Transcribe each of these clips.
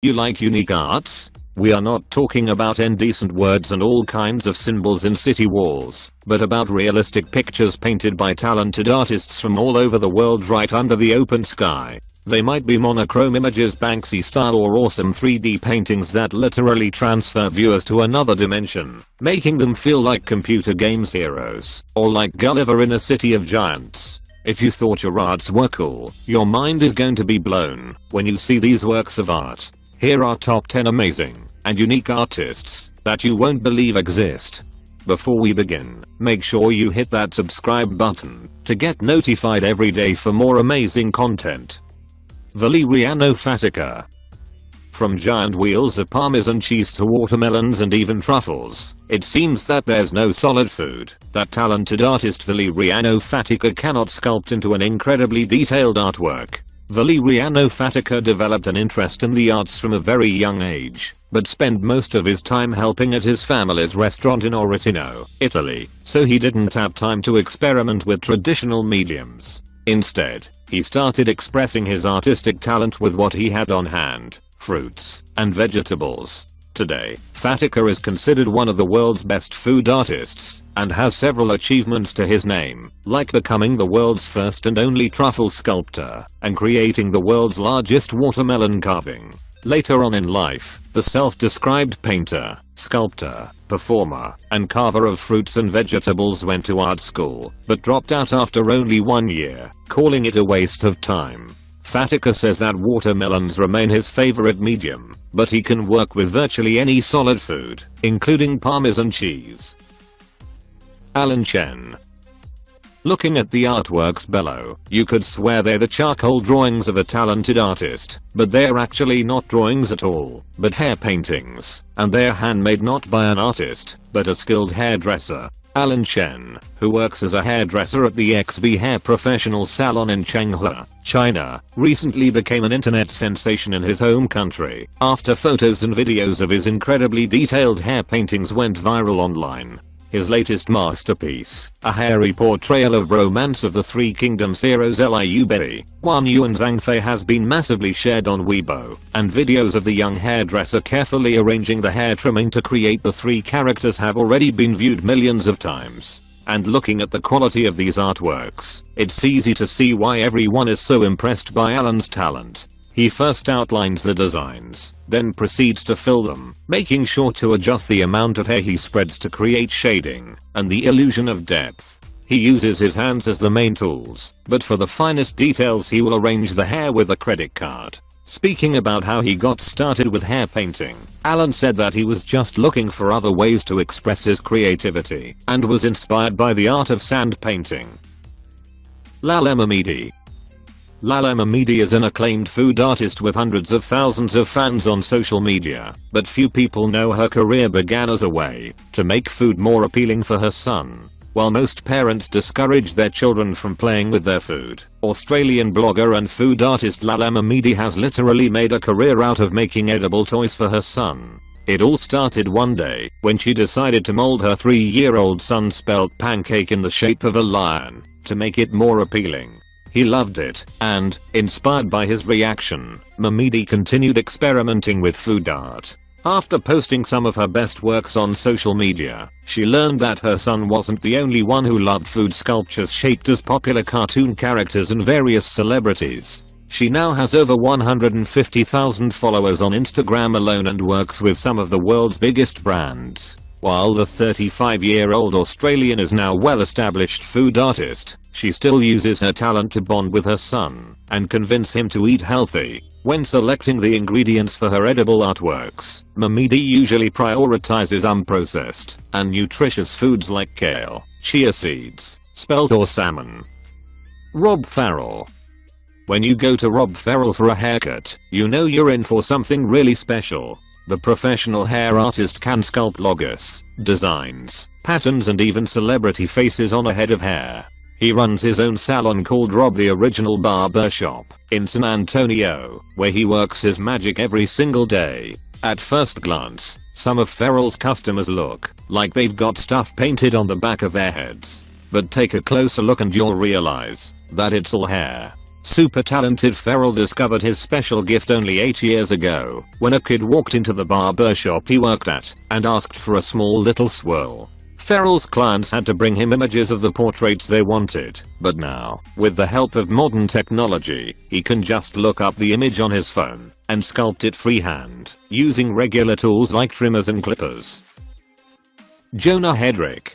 You like unique arts? We are not talking about indecent words and all kinds of symbols in city walls, but about realistic pictures painted by talented artists from all over the world right under the open sky. They might be monochrome images, Banksy style, or awesome 3D paintings that literally transfer viewers to another dimension, making them feel like computer games heroes, or like Gulliver in a city of giants. If you thought your arts were cool, your mind is going to be blown when you see these works of art. Here are top 10 amazing and unique artists that you won't believe exist. Before we begin, make sure you hit that subscribe button to get notified every day for more amazing content. Valeriano Fatica. From giant wheels of Parmesan cheese to watermelons and even truffles, it seems that there's no solid food that talented artist Valeriano Fatica cannot sculpt into an incredibly detailed artwork. Valeriano Fatica developed an interest in the arts from a very young age, but spent most of his time helping at his family's restaurant in Orotino, Italy, so he didn't have time to experiment with traditional mediums. Instead, he started expressing his artistic talent with what he had on hand: fruits and vegetables. Today, Fatica is considered one of the world's best food artists and has several achievements to his name, like becoming the world's first and only truffle sculptor and creating the world's largest watermelon carving. Later on in life, the self-described painter, sculptor, performer, and carver of fruits and vegetables went to art school, but dropped out after only 1 year, calling it a waste of time. Fatica says that watermelons remain his favorite medium, but he can work with virtually any solid food, including Parmesan cheese. Alan Chen. Looking at the artworks below, you could swear they're the charcoal drawings of a talented artist, but they're actually not drawings at all, but hair paintings, and they're handmade not by an artist, but a skilled hairdresser. Alan Chen, who works as a hairdresser at the XV Hair Professional Salon in Changhua, China, recently became an internet sensation in his home country after photos and videos of his incredibly detailed hair paintings went viral online. His latest masterpiece, a hairy portrayal of Romance of the Three Kingdoms heroes Liu Bei, Guan Yu and Zhang Fei, has been massively shared on Weibo, and videos of the young hairdresser carefully arranging the hair trimming to create the three characters have already been viewed millions of times. And looking at the quality of these artworks, it's easy to see why everyone is so impressed by Alan's talent. He first outlines the designs, then proceeds to fill them, making sure to adjust the amount of hair he spreads to create shading and the illusion of depth. He uses his hands as the main tools, but for the finest details he will arrange the hair with a credit card. Speaking about how he got started with hair painting, Alan said that he was just looking for other ways to express his creativity and was inspired by the art of sand painting. Lala Mamidi. Lala Mamidi is an acclaimed food artist with hundreds of thousands of fans on social media, but few people know her career began as a way to make food more appealing for her son. While most parents discourage their children from playing with their food, Australian blogger and food artist Lala Mamidi has literally made a career out of making edible toys for her son. It all started one day when she decided to mold her 3-year-old son's spelt pancake in the shape of a lion to make it more appealing. He loved it, and, inspired by his reaction, Mamidi continued experimenting with food art. After posting some of her best works on social media, she learned that her son wasn't the only one who loved food sculptures shaped as popular cartoon characters and various celebrities. She now has over 150,000 followers on Instagram alone and works with some of the world's biggest brands. While the 35-year-old Australian is now a well-established food artist, she still uses her talent to bond with her son and convince him to eat healthy. When selecting the ingredients for her edible artworks, Mamidi usually prioritizes unprocessed and nutritious foods like kale, chia seeds, spelt or salmon. Rob Farrell. When you go to Rob Farrell for a haircut, you know you're in for something really special. The professional hair artist can sculpt logos, designs, patterns and even celebrity faces on a head of hair. He runs his own salon called Rob the Original Barber Shop in San Antonio, where he works his magic every single day. At first glance, some of Farrell's customers look like they've got stuff painted on the back of their heads. But take a closer look and you'll realize that it's all hair. Super talented Ferrell discovered his special gift only 8 years ago when a kid walked into the barber shop he worked at and asked for a small little swirl. Ferrell's clients had to bring him images of the portraits they wanted, but now, with the help of modern technology, he can just look up the image on his phone and sculpt it freehand, using regular tools like trimmers and clippers. Jonah Hedrick.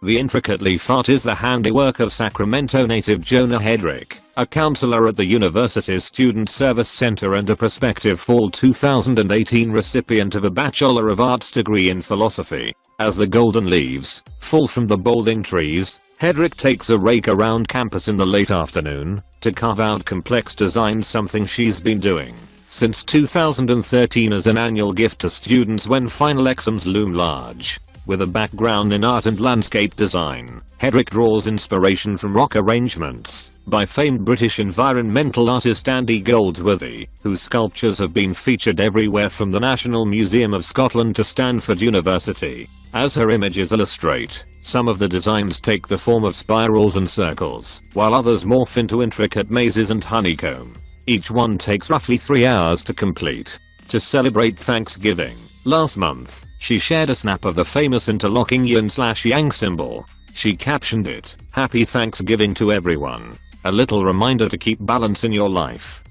The intricately fart is the handiwork of Sacramento native Jonah Hedrick, a counselor at the university's Student Service Center and a prospective fall 2018 recipient of a Bachelor of Arts degree in philosophy. As the golden leaves fall from the balding trees, Hedrick takes a rake around campus in the late afternoon to carve out complex designs, something she's been doing since 2013 as an annual gift to students when final exams loom large. With a background in art and landscape design, Hedrick draws inspiration from rock arrangements by famed British environmental artist Andy Goldsworthy, whose sculptures have been featured everywhere from the National Museum of Scotland to Stanford University. As her images illustrate, some of the designs take the form of spirals and circles, while others morph into intricate mazes and honeycomb. Each one takes roughly 3 hours to complete. To celebrate Thanksgiving, last month, she shared a snap of the famous interlocking yin/yang symbol. She captioned it, "Happy Thanksgiving to everyone. A little reminder to keep balance in your life."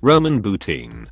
Roman Boutin.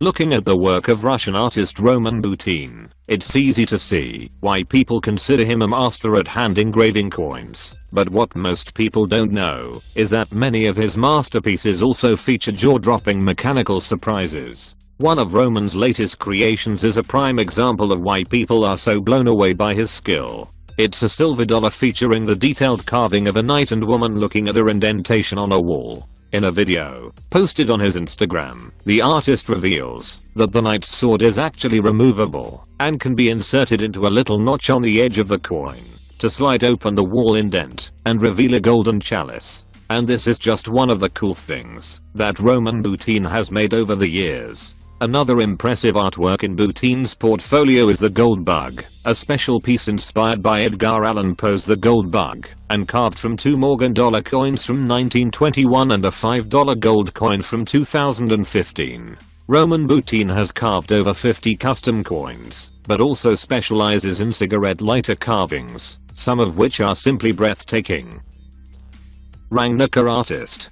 Looking at the work of Russian artist Roman Boutin, it's easy to see why people consider him a master at hand engraving coins. But what most people don't know is that many of his masterpieces also feature jaw-dropping mechanical surprises. One of Roman's latest creations is a prime example of why people are so blown away by his skill. It's a silver dollar featuring the detailed carving of a knight and woman looking at a indentation on a wall. In a video posted on his Instagram, the artist reveals that the knight's sword is actually removable and can be inserted into a little notch on the edge of the coin to slide open the wall indent and reveal a golden chalice. And this is just one of the cool things that Roman Boutin has made over the years. Another impressive artwork in Boutin's portfolio is the Gold Bug, a special piece inspired by Edgar Allan Poe's The Gold Bug, and carved from 2 Morgan dollar coins from 1921 and a $5 gold coin from 2015. Roman Boutin has carved over 50 custom coins, but also specializes in cigarette lighter carvings, some of which are simply breathtaking. Rangnicka artist.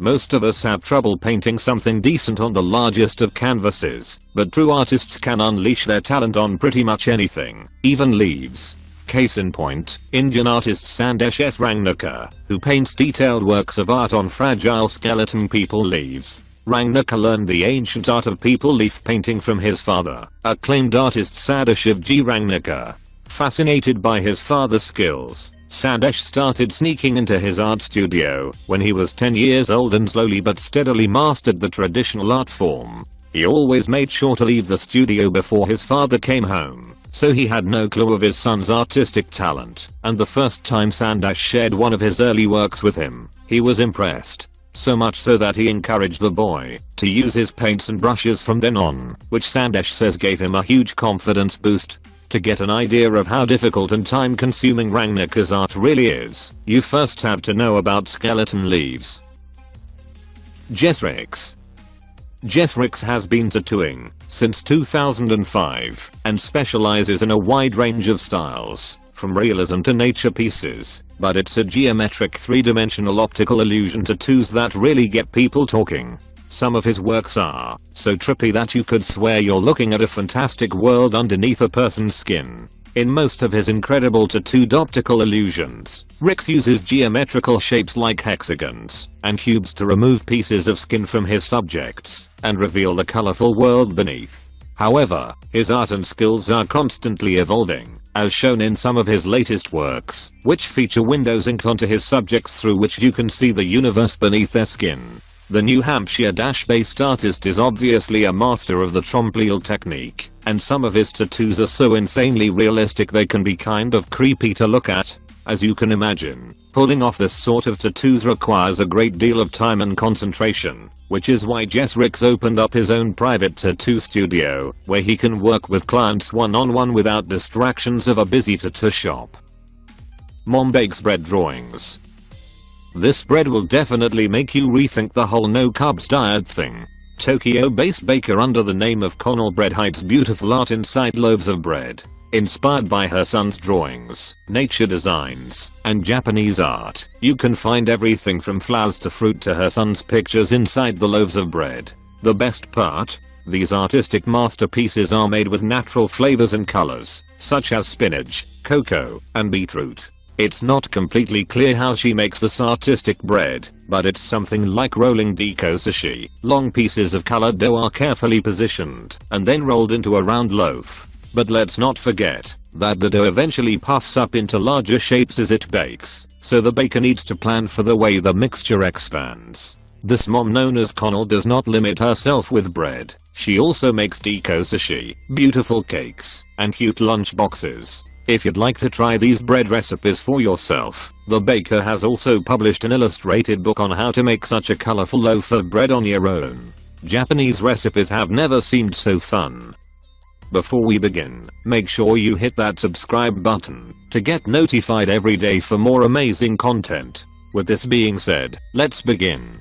Most of us have trouble painting something decent on the largest of canvases, but true artists can unleash their talent on pretty much anything, even leaves. Case in point, Indian artist Sandesh S. Rangnicka, who paints detailed works of art on fragile skeleton people leaves. Rangnicka learned the ancient art of people leaf painting from his father, acclaimed artist Sadashivji Rangnicka. Fascinated by his father's skills, Sandesh started sneaking into his art studio when he was 10 years old and slowly but steadily mastered the traditional art form. He always made sure to leave the studio before his father came home, so he had no clue of his son's artistic talent, and the first time Sandesh shared one of his early works with him, he was impressed. So much so that he encouraged the boy to use his paints and brushes from then on, which Sandesh says gave him a huge confidence boost. To get an idea of how difficult and time-consuming Rangnicka's art really is, you first have to know about skeleton leaves. Jess Ricks. Jess Ricks has been tattooing since 2005 and specializes in a wide range of styles, from realism to nature pieces, but it's a geometric 3-dimensional optical illusion tattoos that really get people talking. Some of his works are so trippy that you could swear you're looking at a fantastic world underneath a person's skin. In most of his incredible tattooed optical illusions, Ricks uses geometrical shapes like hexagons and cubes to remove pieces of skin from his subjects and reveal the colorful world beneath. However, his art and skills are constantly evolving, as shown in some of his latest works, which feature windows inked onto his subjects through which you can see the universe beneath their skin. The New Hampshire-based artist is obviously a master of the trompe-l'oeil technique, and some of his tattoos are so insanely realistic they can be kind of creepy to look at. As you can imagine, pulling off this sort of tattoos requires a great deal of time and concentration, which is why Jess Ricks opened up his own private tattoo studio, where he can work with clients one-on-one without distractions of a busy tattoo shop. Mom Bakes Bread Drawings. This bread will definitely make you rethink the whole no carbs diet thing. Tokyo-based baker under the name of Connell Bread hides beautiful art inside loaves of bread. Inspired by her son's drawings, nature designs, and Japanese art, you can find everything from flowers to fruit to her son's pictures inside the loaves of bread. The best part? These artistic masterpieces are made with natural flavors and colors, such as spinach, cocoa, and beetroot. It's not completely clear how she makes this artistic bread, but it's something like rolling Deko sushi. Long pieces of colored dough are carefully positioned and then rolled into a round loaf. But let's not forget that the dough eventually puffs up into larger shapes as it bakes, so the baker needs to plan for the way the mixture expands. This mom known as Connell does not limit herself with bread. She also makes Deko sushi, beautiful cakes, and cute lunch boxes. If you'd like to try these bread recipes for yourself, the baker has also published an illustrated book on how to make such a colorful loaf of bread on your own. Japanese recipes have never seemed so fun. Before we begin, make sure you hit that subscribe button to get notified every day for more amazing content. With this being said, let's begin.